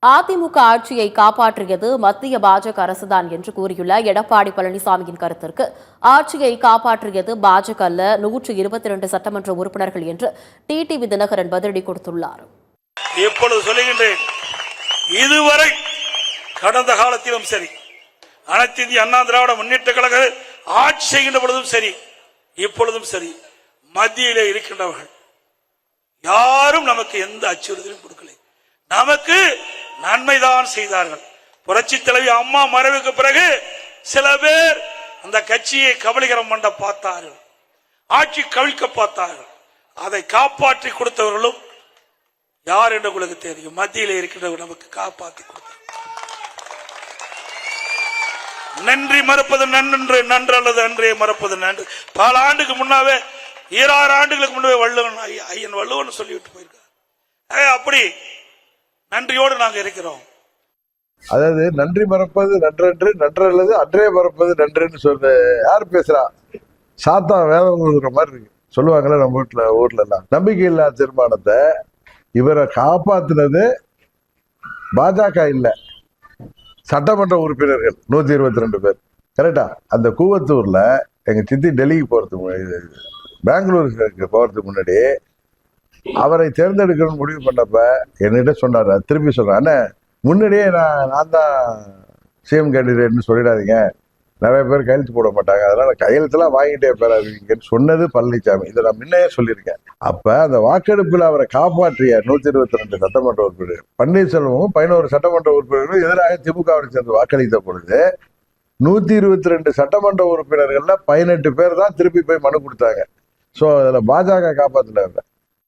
அதிமுக ஆட்சியை காப்பாற்றியது மத்திய பாஜக அரசுதான் என்று கூறியுள்ள எடப்பாடி பழனிசாமியின் கருத்திற்கு ஆட்சியை காப்பாற்றியது பாஜக அல்ல 122 சட்டமன்ற உறுப்பினர்கள் என்று டிடிவி தினகரன் பதிலடி கொடுத்துள்ளார். எப்பொழுது சொல்லுகின்றேன், இதுவரை கடந்த காலத்திலும் சரி, அனைத்து இந்திய அண்ணா திராவிட முன்னேற்ற கழக ஆட்சி செய்கின்ற பொழுதும் சரி, இப்பொழுதும் சரி, மத்தியிலே இருக்கின்றவர்கள் யாரும் நமக்கு எந்த அச்சுறுத்தலும் கொடுக்கலை. நமக்கு நன்மைதான் செய்தார்கள். புரட்சி தலைவி அம்மா மறைவுக்கு பிறகு சில பேர் அந்த கட்சியை கபலீகரம் பண்ண பார்த்தார்கள், ஆட்சி கவிழ்க்க பார்த்தார்கள். அதை காப்பாற்றி கொடுத்தவர்களும் யார் என்று உங்களுக்கு தெரியும். மத்தியில் இருக்கின்றவர் நமக்கு காப்பாற்றி கொடுத்தார். நன்றி மறப்பது நன்று, நன்று அல்லது அன்றே மறப்பது நன்று. பல ஆண்டுக்கு முன்னாவே 26 ஆண்டுகளுக்கு முன்னே வள்ளுவன் ஐயன் வள்ளுவன் சொல்லிவிட்டு போயிருக்கார். அப்படி நன்றியோடு நாங்க இருக்கிறோம். அதாவது நன்றி மறப்பது நன்றன்று, நன்றல்லது அன்றே மறப்பது நன்றுன்னு சொல்ற யார் பேசுறா? சாத்தா வேதம் கொடுக்குற மாதிரி இருக்கு. சொல்லுவாங்களே நம்ம ஊர்ல எல்லாம். நம்பிக்கை இல்லாத தீர்மானத்தை இவரை காப்பாத்தினது பாஜக இல்ல, சட்டமன்ற உறுப்பினர்கள் 122 பேர். கரெக்டா? அந்த கூவத்தூர்ல எங்க சித்தி டெல்லிக்கு போறதுக்கு, பெங்களூருக்கு போறதுக்கு முன்னாடி அவரை தேர்ந்தெடுக்கணும்னு முடிவு பண்ணப்ப என்கிட்ட சொன்னார். திருப்பி சொல்றேன், முன்னாடியே நான் தான் சிஎம் கேண்டிடேட்னு சொல்லிடாதீங்க, நிறைய பேர் கையெழுத்து போட மாட்டாங்க, அதனால கையெழுத்துலாம் வாங்கிட்டே பேராதீங்கன்னு சொன்னது பழனிசாமி. இதை நான் முன்னையே சொல்லியிருக்கேன். அப்ப அந்த வாக்கெடுப்பில் அவரை காப்பாற்றிய 122 சட்டமன்ற உறுப்பினர் பன்னீர்செல்வமும் 11 சட்டமன்ற உறுப்பினர்களும் எதிராக திமுகவை சேர்ந்து வாக்களித்த பொழுது 122 சட்டமன்ற உறுப்பினர்கள்ல 18 பேர் தான் திருப்பி போய் மனு கொடுத்தாங்க. ஸோ அதில் பாஜக காப்பாற்றினாங்க.